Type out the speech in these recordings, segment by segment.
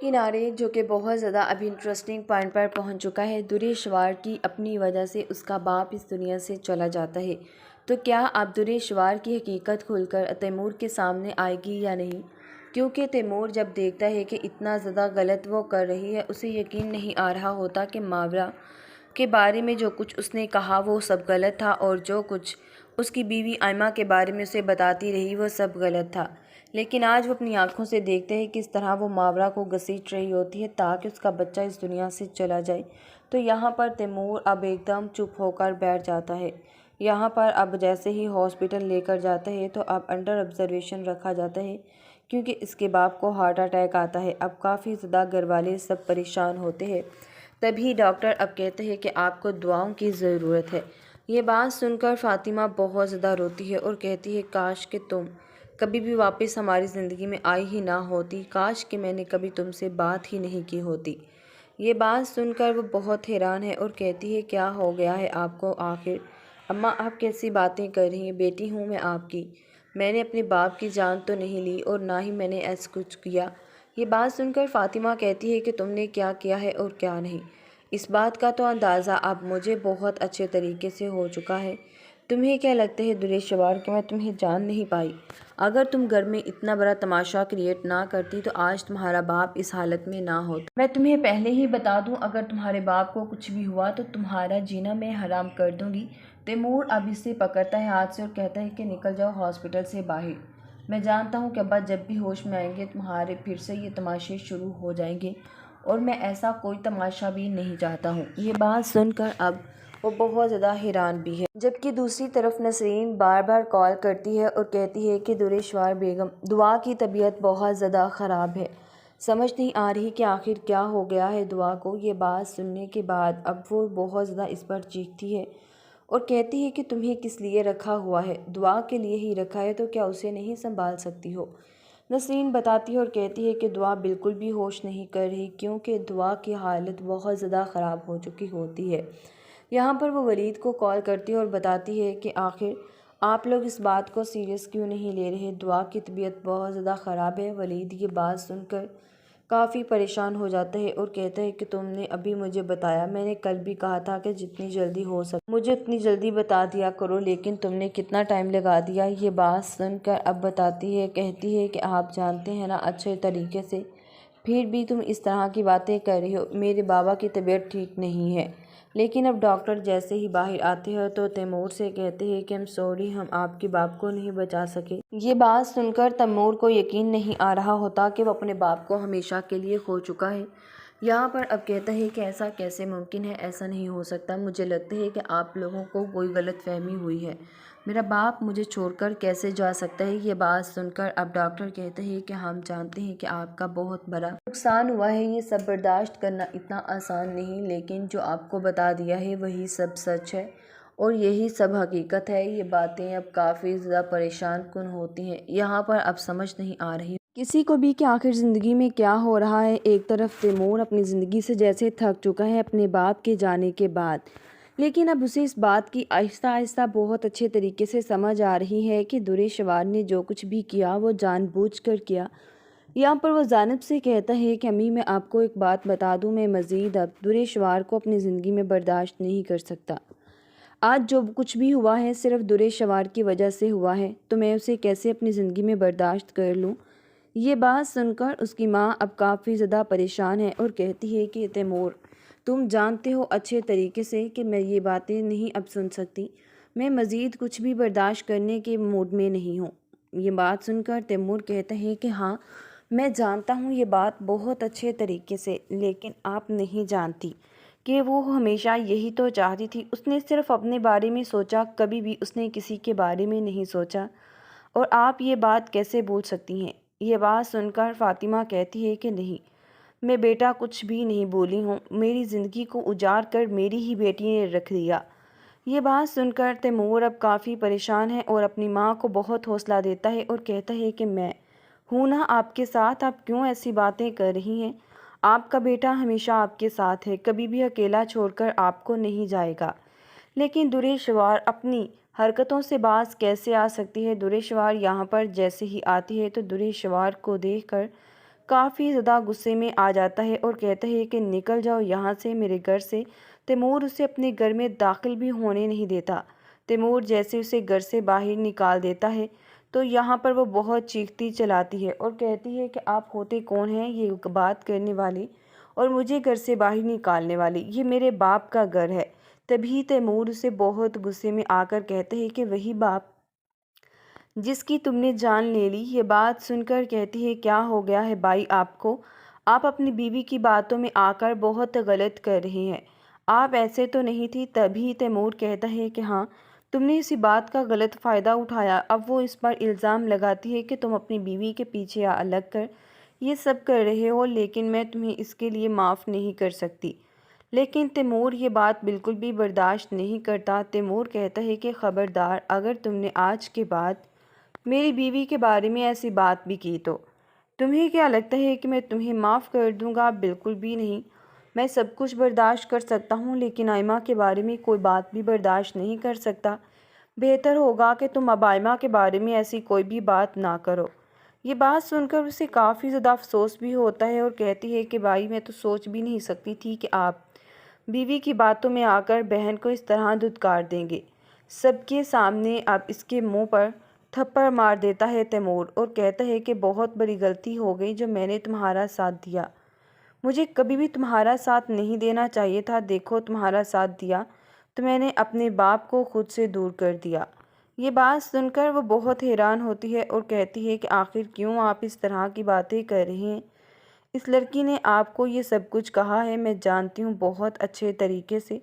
کنارے جو کہ بہت زیادہ ابھی انٹرسٹنگ پوائنٹ پر پہنچ چکا ہے۔ دریشوار کی اپنی وجہ سے اس کا باپ اس دنیا سے چلا جاتا ہے، تو کیا اب دریشوار کی حقیقت کھل کر تیمور کے سامنے آئے گی یا نہیں؟ کیونکہ تیمور جب دیکھتا ہے کہ اتنا زیادہ غلط وہ کر رہی ہے، اسے یقین نہیں آ رہا ہوتا کہ ماورا کے بارے میں جو کچھ اس نے کہا وہ سب غلط تھا، اور جو کچھ اس کی بیوی آئمہ کے بارے میں اسے بتاتی رہی وہ سب غلط تھا۔ لیکن آج وہ اپنی آنکھوں سے دیکھتے ہیں کس طرح وہ ماورا کو گھسیٹ رہی ہوتی ہے تاکہ اس کا بچہ اس دنیا سے چلا جائے، تو یہاں پر تیمور اب ایک دم چپ ہو کر بیٹھ جاتا ہے۔ یہاں پر اب جیسے ہی ہاسپٹل لے کر جاتا ہے تو اب انڈر آبزرویشن رکھا جاتا ہے، کیونکہ اس کے باپ کو ہارٹ اٹیک آتا ہے۔ اب کافی زیادہ گھر والے سب پریشان ہوتے ہیں۔ تبھی ڈاکٹر اب کہتے ہیں کہ آپ کو دعاؤں کی ضرورت ہے۔ یہ بات سن کر فاطمہ بہت زیادہ روتی ہے اور کہتی ہے کاش کہ تم کبھی بھی واپس ہماری زندگی میں آئی ہی نہ ہوتی، کاش کہ میں نے کبھی تم سے بات ہی نہیں کی ہوتی۔ یہ بات سن کر وہ بہت حیران ہے اور کہتی ہے کیا ہو گیا ہے آپ کو آخر؟ اماں آپ کیسی باتیں کر رہی ہیں؟ بیٹی ہوں میں آپ کی، میں نے اپنے باپ کی جان تو نہیں لی اور نہ ہی میں نے ایسا کچھ کیا۔ یہ بات سن کر فاطمہ کہتی ہے کہ تم نے کیا کیا ہے اور کیا نہیں، اس بات کا تو اندازہ اب مجھے بہت اچھے طریقے سے ہو چکا ہے۔ تمہیں کیا لگتا ہے دریشوار کہ میں تمہیں جان نہیں پائی؟ اگر تم گھر میں اتنا بڑا تماشا کریٹ نہ کرتی تو آج تمہارا باپ اس حالت میں نہ ہوتا۔ میں تمہیں پہلے ہی بتا دوں اگر تمہارے باپ کو کچھ بھی ہوا تو تمہارا جینا میں حرام کر دوں گی۔ تیمور اب اسے پکڑتا ہے ہاتھ سے اور کہتا ہے کہ نکل جاؤ ہاسپٹل سے باہر۔ میں جانتا ہوں کہ ابا جب بھی ہوش میں آئیں گے تمہارے پھر سے یہ تماشے شروع ہو جائیں گے، اور میں ایسا کوئی تماشا بھی نہیں چاہتا ہوں۔ یہ بات سن کر اب وہ بہت زیادہ حیران بھی ہے۔ جبکہ دوسری طرف نسرین بار بار کال کرتی ہے اور کہتی ہے کہ دریشوار بیگم دعا کی طبیعت بہت زیادہ خراب ہے، سمجھ نہیں آ رہی کہ آخر کیا ہو گیا ہے دعا کو۔ یہ بات سننے کے بعد اب وہ بہت زیادہ اس پر چیختی ہے اور کہتی ہے کہ تمہیں کس لیے رکھا ہوا ہے؟ دعا کے لیے ہی رکھا ہے، تو کیا اسے نہیں سنبھال سکتی ہو؟ نسرین بتاتی ہے اور کہتی ہے کہ دعا بالکل بھی ہوش نہیں کر رہی، کیونکہ دعا کی حالت بہت زیادہ خراب ہو چکی ہوتی ہے۔ یہاں پر وہ ولید کو کال کرتی ہے اور بتاتی ہے کہ آخر آپ لوگ اس بات کو سیریس کیوں نہیں لے رہے؟ دعا کی طبیعت بہت زیادہ خراب ہے۔ ولید یہ بات سن کر کافی پریشان ہو جاتا ہے اور کہتا ہے کہ تم نے ابھی مجھے بتایا، میں نے کل بھی کہا تھا کہ جتنی جلدی ہو سکے مجھے اتنی جلدی بتا دیا کرو، لیکن تم نے کتنا ٹائم لگا دیا۔ یہ بات سن کر اب بتاتی ہے، کہتی ہے کہ آپ جانتے ہیں نا اچھے طریقے سے، پھر بھی تم اس طرح کی باتیں کر رہی ہو۔ میرے بابا کی طبیعت ٹھیک نہیں ہے۔ لیکن اب ڈاکٹر جیسے ہی باہر آتے ہیں تو تیمور سے کہتے ہیں کہ سوری ہم آپ کے باپ کو نہیں بچا سکے۔ یہ بات سن کر تیمور کو یقین نہیں آ رہا ہوتا کہ وہ اپنے باپ کو ہمیشہ کے لیے کھو چکا ہے۔ یہاں پر اب کہتا ہے کہ ایسا کیسے ممکن ہے؟ ایسا نہیں ہو سکتا، مجھے لگتا ہے کہ آپ لوگوں کو کوئی غلط فہمی ہوئی ہے، میرا باپ مجھے چھوڑ کر کیسے جا سکتا ہے؟ یہ بات سن کر اب ڈاکٹر کہتے ہیں کہ ہم جانتے ہیں کہ آپ کا بہت بڑا نقصان ہوا ہے، یہ سب برداشت کرنا اتنا آسان نہیں، لیکن جو آپ کو بتا دیا ہے وہی سب سچ ہے اور یہی سب حقیقت ہے۔ یہ باتیں اب کافی زیادہ پریشان کن ہوتی ہیں۔ یہاں پر اب سمجھ نہیں آ رہی کسی کو بھی کہ آخر زندگی میں کیا ہو رہا ہے۔ ایک طرف تیمور اپنی زندگی سے جیسے تھک چکا ہے اپنے باپ کے جانے کے بعد، لیکن اب اسے اس بات کی آہستہ آہستہ بہت اچھے طریقے سے سمجھ آ رہی ہے کہ دریشوار نے جو کچھ بھی کیا وہ جان بوجھ کر کیا۔ یہاں پر وہ زینب سے کہتا ہے کہ امی میں آپ کو ایک بات بتا دوں، میں مزید اب دریشوار کو اپنی زندگی میں برداشت نہیں کر سکتا۔ آج جو کچھ بھی ہوا ہے صرف دریشوار کی وجہ سے ہوا ہے، تو میں اسے کیسے اپنی زندگی میں برداشت کر لوں؟ یہ بات سن کر اس کی ماں اب کافی زیادہ پریشان ہے اور کہتی ہے کہ تیمور تم جانتے ہو اچھے طریقے سے کہ میں یہ باتیں نہیں اب سن سکتی، میں مزید کچھ بھی برداشت کرنے کے موڈ میں نہیں ہوں۔ یہ بات سن کر تیمور کہتا ہے کہ ہاں میں جانتا ہوں یہ بات بہت اچھے طریقے سے، لیکن آپ نہیں جانتی کہ وہ ہمیشہ یہی تو چاہتی تھی، اس نے صرف اپنے بارے میں سوچا، کبھی بھی اس نے کسی کے بارے میں نہیں سوچا، اور آپ یہ بات کیسے بول سکتی ہیں؟ یہ بات سن کر فاطمہ کہتی ہے کہ نہیں میں بیٹا کچھ بھی نہیں بولی ہوں، میری زندگی کو اجاڑ کر میری ہی بیٹی نے رکھ دیا۔ یہ بات سن کر تیمور اب کافی پریشان ہے اور اپنی ماں کو بہت حوصلہ دیتا ہے اور کہتا ہے کہ میں ہوں نا آپ کے ساتھ، آپ کیوں ایسی باتیں کر رہی ہیں؟ آپ کا بیٹا ہمیشہ آپ کے ساتھ ہے، کبھی بھی اکیلا چھوڑ کر آپ کو نہیں جائے گا۔ لیکن دریشوار اپنی حرکتوں سے باز کیسے آ سکتی ہے؟ دریشوار یہاں پر جیسے ہی آتی ہے تو دریشوار کو دیکھ کر کافی زیادہ غصے میں آ جاتا ہے اور کہتا ہے کہ نکل جاؤ یہاں سے، میرے گھر سے۔ تیمور اسے اپنے گھر میں داخل بھی ہونے نہیں دیتا۔ تیمور جیسے اسے گھر سے باہر نکال دیتا ہے تو یہاں پر وہ بہت چیختی چلاتی ہے اور کہتی ہے کہ آپ ہوتے کون ہیں یہ بات کرنے والے اور مجھے گھر سے باہر نکالنے والے؟ یہ میرے باپ کا گھر ہے۔ تبھی تیمور اسے بہت غصے میں آ کر کہتے ہیں کہ وہی باپ جس کی تم نے جان لے لی۔ یہ بات سن کر کہتی ہے کیا ہو گیا ہے بھائی آپ کو؟ آپ اپنی بیوی کی باتوں میں آ کر بہت غلط کر رہے ہیں، آپ ایسے تو نہیں تھی۔ تبھی تیمور کہتا ہے کہ ہاں تم نے اسی بات کا غلط فائدہ اٹھایا۔ اب وہ اس پر الزام لگاتی ہے کہ تم اپنی بیوی کے پیچھے لگ کر یہ سب کر رہے ہو، لیکن میں تمہیں اس کے لیے معاف نہیں کر سکتی۔ لیکن تیمور یہ بات بالکل بھی برداشت نہیں کرتا۔ تیمور کہتا ہے کہ خبردار، اگر تم نے آج کے بعد میری بیوی کے بارے میں ایسی بات بھی کی تو تمہیں کیا لگتا ہے کہ میں تمہیں معاف کر دوں گا؟ بالکل بھی نہیں۔ میں سب کچھ برداشت کر سکتا ہوں لیکن آئمہ کے بارے میں کوئی بات بھی برداشت نہیں کر سکتا۔ بہتر ہوگا کہ تم اب آئمہ کے بارے میں ایسی کوئی بھی بات نہ کرو۔ یہ بات سن کر اسے کافی زیادہ افسوس بھی ہوتا ہے اور کہتی ہے کہ بھائی میں تو سوچ بھی نہیں سکتی تھی کہ آپ بیوی کی باتوں میں آ کر بہن کو اس طرح دھتکار دیں گے۔ سب کے سامنے اب اس کے منہ پر تھپڑ مار دیتا ہے تیمور اور کہتا ہے کہ بہت بڑی غلطی ہو گئی جو میں نے تمہارا ساتھ دیا۔ مجھے کبھی بھی تمہارا ساتھ نہیں دینا چاہیے تھا۔ دیکھو تمہارا ساتھ دیا تو میں نے اپنے باپ کو خود سے دور کر دیا۔ یہ بات سن کر وہ بہت حیران ہوتی ہے اور کہتی ہے کہ آخر کیوں آپ اس طرح کی باتیں کر رہے ہیں؟ اس لڑکی نے آپ کو یہ سب کچھ کہا ہے، میں جانتی ہوں بہت اچھے طریقے سے،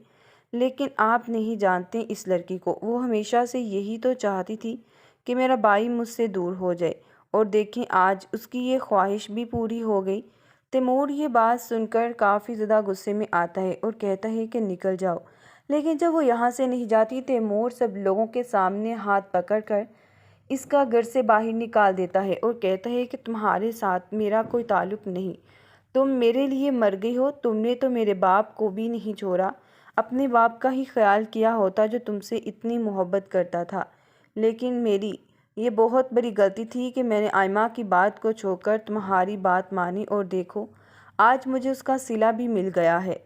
لیکن آپ نہیں جانتے اس لڑکی کو۔ وہ ہمیشہ سے یہی تو چاہتی تھی کہ میرا بھائی مجھ سے دور ہو جائے اور دیکھیں آج اس کی یہ خواہش بھی پوری ہو گئی۔ تیمور یہ بات سن کر کافی زیادہ غصے میں آتا ہے اور کہتا ہے کہ نکل جاؤ، لیکن جب وہ یہاں سے نہیں جاتی تیمور سب لوگوں کے سامنے ہاتھ پکڑ کر اس کا گھر سے باہر نکال دیتا ہے اور کہتا ہے کہ تمہارے ساتھ میرا کوئی تعلق نہیں، تم میرے لیے مر گئی ہو۔ تم نے تو میرے باپ کو بھی نہیں چھوڑا، اپنے باپ کا ہی خیال کیا ہوتا جو تم سے اتنی محبت کرتا تھا۔ لیکن میری یہ بہت بڑی غلطی تھی کہ میں نے آئمہ کی بات کو چھوڑ کر تمہاری بات مانی اور دیکھو آج مجھے اس کا صلہ بھی مل گیا ہے۔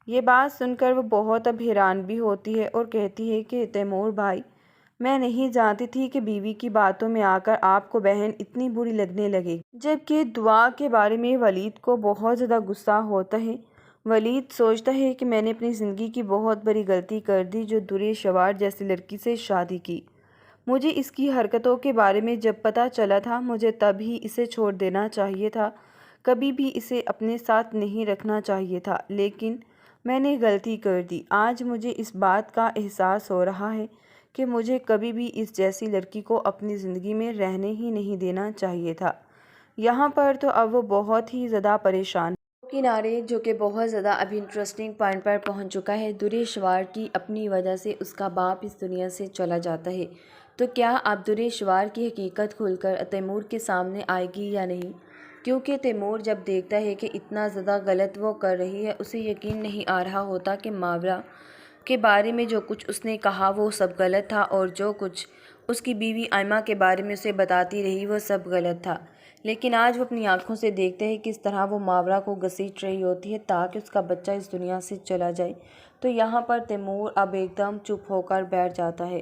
یہ بات سن کر وہ بہت اب حیران بھی ہوتی ہے اور کہتی ہے کہ تیمور بھائی میں نہیں جانتی تھی کہ بیوی کی باتوں میں آ کر آپ کو بہن اتنی بری لگنے لگے گی۔ جبکہ دعا کے بارے میں ولید کو بہت زیادہ غصہ ہوتا ہے۔ ولید سوچتا ہے کہ میں نے اپنی زندگی کی بہت بڑی غلطی کر دی جو درے شوار جیسی لڑکی سے شادی کی۔ مجھے اس کی حرکتوں کے بارے میں جب پتہ چلا تھا مجھے تب ہی اسے چھوڑ دینا چاہیے تھا، کبھی بھی اسے اپنے ساتھ نہیں رکھنا چاہیے تھا، لیکن میں نے غلطی کر دی۔ آج مجھے اس بات کا احساس ہو رہا ہے کہ مجھے کبھی بھی اس جیسی لڑکی کو اپنی زندگی میں رہنے ہی نہیں دینا چاہیے تھا۔ یہاں پر تو اب وہ بہت ہی زیادہ پریشان کنارے جو کہ بہت زیادہ ابھی انٹرسٹنگ پوائنٹ پر پہنچ چکا ہے۔ دریشوار کی اپنی وجہ سے اس کا باپ اس دنیا سے چلا جاتا ہے، تو کیا اب دریشوار کی حقیقت کھل کر تیمور کے سامنے آئے گی یا نہیں؟ کیونکہ تیمور جب دیکھتا ہے کہ اتنا زیادہ غلط وہ کر رہی ہے اسے یقین نہیں آ رہا ہوتا کہ ماورا کے بارے میں جو کچھ اس نے کہا وہ سب غلط تھا اور جو کچھ اس کی بیوی آئمہ کے بارے میں اسے بتاتی رہی وہ سب غلط تھا۔ لیکن آج وہ اپنی آنکھوں سے دیکھتا ہے کس طرح وہ ماورا کو گھسیٹ رہی ہوتی ہے تاکہ اس کا بچہ اس دنیا سے چلا جائے، تو یہاں پر تیمور اب ایک دم چپ ہو کر بیٹھ جاتا ہے۔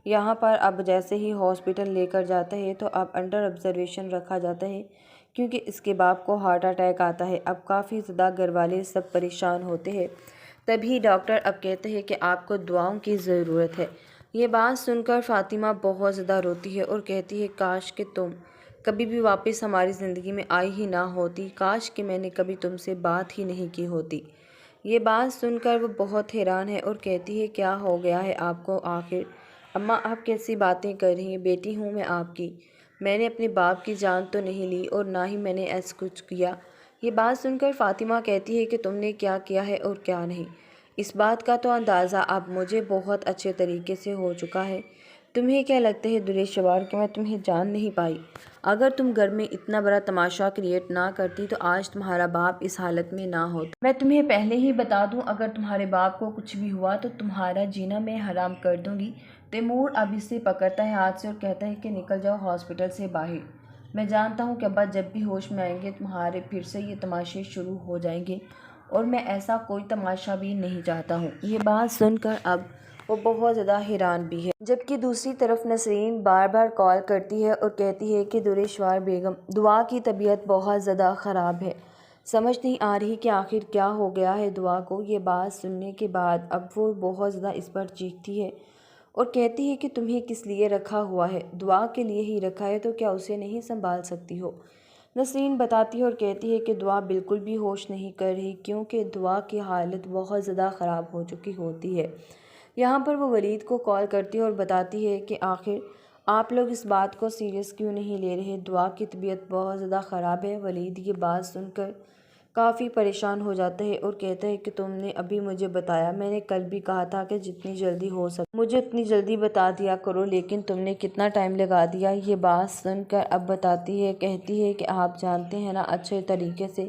یہاں پر اب جیسے ہی ہاسپٹل لے کر جاتا ہے تو اب انڈر آبزرویشن رکھا جاتا ہے کیونکہ اس کے باپ کو ہارٹ اٹیک آتا ہے۔ اب کافی زیادہ گھر والے سب پریشان ہوتے ہیں۔ تبھی ڈاکٹر اب کہتے ہیں کہ آپ کو دعاؤں کی ضرورت ہے۔ یہ بات سن کر فاطمہ بہت زیادہ روتی ہے اور کہتی ہے کاش کہ تم کبھی بھی واپس ہماری زندگی میں آئی ہی نہ ہوتی، کاش کہ میں نے کبھی تم سے بات ہی نہیں کی ہوتی۔ یہ بات سن کر وہ بہت حیران ہے اور کہتی ہے کیا ہو گیا ہے آپ کو آخر؟ اماں آپ کیسی باتیں کر رہی ہیں؟ بیٹی ہوں میں آپ کی، میں نے اپنے باپ کی جان تو نہیں لی اور نہ ہی میں نے ایسا کچھ کیا۔ یہ بات سن کر فاطمہ کہتی ہے کہ تم نے کیا کیا ہے اور کیا نہیں، اس بات کا تو اندازہ اب مجھے بہت اچھے طریقے سے ہو چکا ہے۔ تمہیں کیا لگتا ہے دریشوار کہ میں تمہیں جان نہیں پائی؟ اگر تم گھر میں اتنا بڑا تماشا کریٹ نہ کرتی تو آج تمہارا باپ اس حالت میں نہ ہوتا۔ میں تمہیں پہلے ہی بتا دوں اگر تمہارے باپ کو کچھ بھی ہوا تو تمہارا جینا میں حرام کر دوں گی۔ تیمور اب اسے پکڑتا ہے ہاتھ سے اور کہتا ہے کہ نکل جاؤ ہاسپٹل سے باہر۔ میں جانتا ہوں کہ ابا جب بھی ہوش میں آئیں گے تمہارے پھر سے یہ تماشے شروع ہو جائیں گے، اور میں ایسا کوئی تماشا بھی نہیں چاہتا ہوں۔ یہ بات سن کر اب وہ بہت زیادہ حیران بھی ہے، جبکہ دوسری طرف نسرین بار بار کال کرتی ہے اور کہتی ہے کہ دریشور بیگم، دعا کی طبیعت بہت زیادہ خراب ہے، سمجھ نہیں آ رہی کہ آخر کیا ہو گیا ہے دعا کو۔ یہ بات سننے کے بعد اب وہ بہت زیادہ اس پر چیختی ہے اور کہتی ہے کہ تمہیں کس لیے رکھا ہوا ہے؟ دعا کے لیے ہی رکھا ہے تو کیا اسے نہیں سنبھال سکتی ہو؟ نسرین بتاتی ہے اور کہتی ہے کہ دعا بالکل بھی ہوش نہیں کر رہی، کیونکہ دعا کی حالت بہت زیادہ خراب ہو چکی ہوتی ہے۔ یہاں پر وہ ولید کو کال کرتی ہے اور بتاتی ہے کہ آخر آپ لوگ اس بات کو سیریس کیوں نہیں لے رہے؟ دعا کی طبیعت بہت زیادہ خراب ہے۔ ولید یہ بات سن کر کافی پریشان ہو جاتا ہے اور کہتا ہے کہ تم نے ابھی مجھے بتایا، میں نے کل بھی کہا تھا کہ جتنی جلدی ہو سکے مجھے اتنی جلدی بتا دیا کرو، لیکن تم نے کتنا ٹائم لگا دیا۔ یہ بات سن کر اب بتاتی ہے، کہتی ہے کہ آپ جانتے ہیں نا اچھے طریقے سے،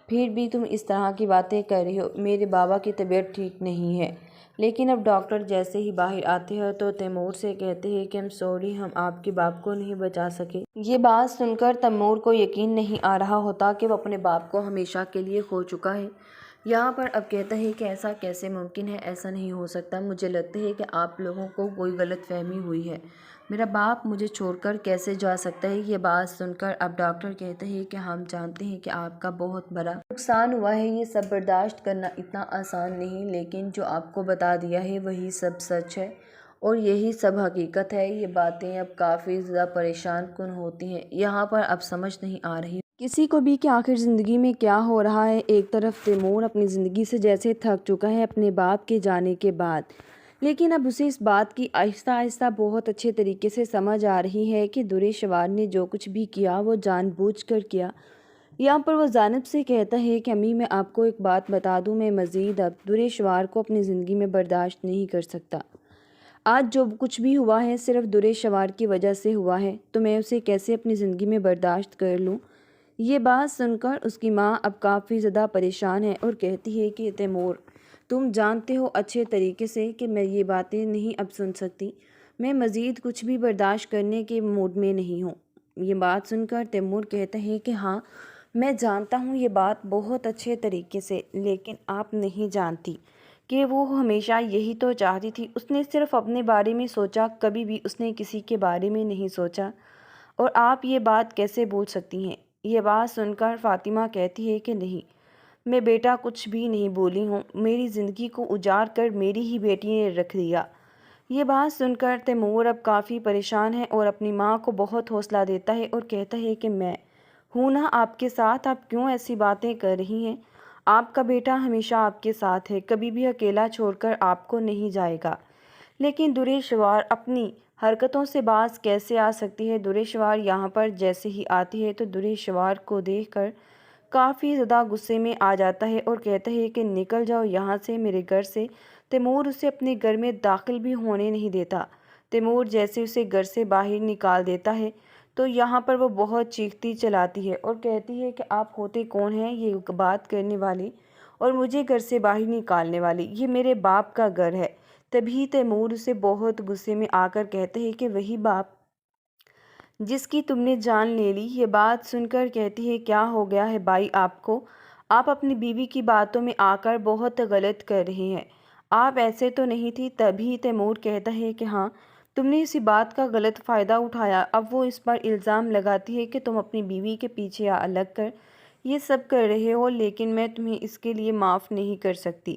پھر بھی تم اس طرح کی باتیں کر رہی ہو۔ میرے بابا کی طبیعت ٹھیک نہیں ہے، لیکن اب ڈاکٹر جیسے ہی باہر آتے ہیں تو تیمور سے کہتے ہیں کہ ہم سوری، ہم آپ کے باپ کو نہیں بچا سکے۔ یہ بات سن کر تیمور کو یقین نہیں آ رہا ہوتا کہ وہ اپنے باپ کو ہمیشہ کے لیے کھو چکا ہے۔ یہاں پر اب کہتا ہے کہ ایسا کیسے ممکن ہے؟ ایسا نہیں ہو سکتا، مجھے لگتا ہے کہ آپ لوگوں کو کوئی غلط فہمی ہوئی ہے، میرا باپ مجھے چھوڑ کر کیسے جا سکتا ہے؟ یہ بات سن کر اب ڈاکٹر کہتے ہیں کہ ہم جانتے ہیں کہ آپ کا بہت بڑا نقصان ہوا ہے، یہ سب برداشت کرنا اتنا آسان نہیں، لیکن جو آپ کو بتا دیا ہے وہی سب سچ ہے اور یہی سب حقیقت ہے۔ یہ باتیں اب کافی زیادہ پریشان کن ہوتی ہیں۔ یہاں پر اب سمجھ نہیں آ رہی کسی کو بھی کہ آخر زندگی میں کیا ہو رہا ہے۔ ایک طرف تیمور اپنی زندگی سے جیسے تھک چکا ہے اپنے باپ کے جانے کے بعد، لیکن اب اسے اس بات کی آہستہ آہستہ بہت اچھے طریقے سے سمجھ آ رہی ہے کہ دریشور نے جو کچھ بھی کیا وہ جان بوجھ کر کیا۔ یہاں پر وہ زینب سے کہتا ہے کہ امی، میں آپ کو ایک بات بتا دوں، میں مزید اب دریشور کو اپنی زندگی میں برداشت نہیں کر سکتا۔ آج جو کچھ بھی ہوا ہے صرف دریشور کی وجہ سے ہوا ہے، تو میں اسے کیسے اپنی زندگی میں برداشت کر لوں؟ یہ بات سن کر اس کی ماں اب کافی زیادہ پریشان ہے اور کہتی ہے کہ تیمور، تم جانتے ہو اچھے طریقے سے کہ میں یہ باتیں نہیں اب سن سکتی، میں مزید کچھ بھی برداشت کرنے کے موڈ میں نہیں ہوں۔ یہ بات سن کر تیمور کہتا ہے کہ ہاں میں جانتا ہوں یہ بات بہت اچھے طریقے سے، لیکن آپ نہیں جانتی کہ وہ ہمیشہ یہی تو چاہتی تھی، اس نے صرف اپنے بارے میں سوچا، کبھی بھی اس نے کسی کے بارے میں نہیں سوچا، اور آپ یہ بات کیسے بول سکتی ہیں؟ یہ بات سن کر فاطمہ کہتی ہے کہ نہیں، میں بیٹا کچھ بھی نہیں بولی ہوں، میری زندگی کو اجاڑ کر میری ہی بیٹی نے رکھ دیا۔ یہ بات سن کر تیمور اب کافی پریشان ہے اور اپنی ماں کو بہت حوصلہ دیتا ہے اور کہتا ہے کہ میں ہوں نا آپ کے ساتھ، آپ کیوں ایسی باتیں کر رہی ہیں؟ آپ کا بیٹا ہمیشہ آپ کے ساتھ ہے، کبھی بھی اکیلا چھوڑ کر آپ کو نہیں جائے گا۔ لیکن دریشور اپنی حرکتوں سے باز کیسے آ سکتی ہے؟ دریشور یہاں پر جیسے ہی آتی ہے تو دریشور کو دیکھ کر کافی زیادہ غصے میں آ جاتا ہے اور کہتا ہے کہ نکل جاؤ یہاں سے، میرے گھر سے۔ تیمور اسے اپنے گھر میں داخل بھی ہونے نہیں دیتا۔ تیمور جیسے اسے گھر سے باہر نکال دیتا ہے تو یہاں پر وہ بہت چیختی چلاتی ہے اور کہتی ہے کہ آپ ہوتے کون ہیں یہ بات کرنے والے اور مجھے گھر سے باہر نکالنے والے؟ یہ میرے باپ کا گھر ہے۔ تبھی تیمور اسے بہت غصے میں آ کر کہتے ہیں کہ وہی باپ جس کی تم نے جان لے لی۔ یہ بات سن کر کہتی ہے کیا ہو گیا ہے بھائی آپ کو؟ آپ اپنی بیوی کی باتوں میں آ کر بہت غلط کر رہے ہیں، آپ ایسے تو نہیں تھی۔ تبھی تیمور کہتا ہے کہ ہاں تم نے اسی بات کا غلط فائدہ اٹھایا۔ اب وہ اس پر الزام لگاتی ہے کہ تم اپنی بیوی کے پیچھے لگ کر یہ سب کر رہے ہو، لیکن میں تمہیں اس کے لیے معاف نہیں کر سکتی۔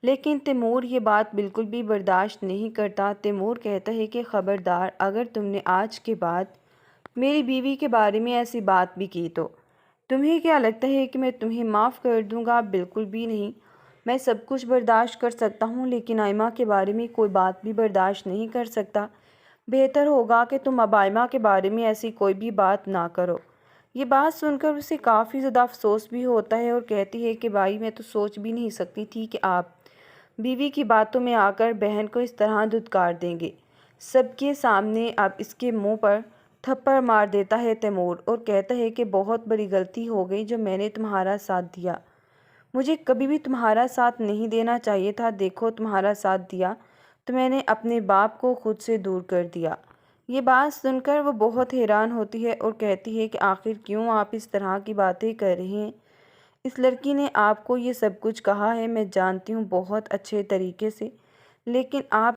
لیکن تیمور یہ بات بالکل بھی برداشت نہیں کرتا۔ تیمور کہتا ہے کہ خبردار، اگر تم نے آج کے بعد میری بیوی کے بارے میں ایسی بات بھی کی تو تمہیں کیا لگتا ہے کہ میں تمہیں معاف کر دوں گا؟ بالکل بھی نہیں، میں سب کچھ برداشت کر سکتا ہوں لیکن آئمہ کے بارے میں کوئی بات بھی برداشت نہیں کر سکتا۔ بہتر ہوگا کہ تم اب آئمہ کے بارے میں ایسی کوئی بھی بات نہ کرو۔ یہ بات سن کر اسے کافی زیادہ افسوس بھی ہوتا ہے اور کہتی ہے کہ بھائی میں تو سوچ بھی نہیں سکتی تھی کہ آپ بیوی کی باتوں میں آ کر بہن کو اس طرح دھتکار دیں گے۔ سب کے سامنے اب اس کے منہ پر تھپڑ مار دیتا ہے تیمور اور کہتا ہے کہ بہت بڑی غلطی ہو گئی جو میں نے تمہارا ساتھ دیا، مجھے کبھی بھی تمہارا ساتھ نہیں دینا چاہیے تھا۔ دیکھو تمہارا ساتھ دیا تو میں نے اپنے باپ کو خود سے دور کر دیا۔ یہ بات سن کر وہ بہت حیران ہوتی ہے اور کہتی ہے کہ آخر کیوں آپ اس طرح کی باتیں کر رہے ہیں؟ اس لڑکی نے آپ کو یہ سب کچھ کہا ہے، میں جانتی ہوں بہت اچھے طریقے سے، لیکن آپ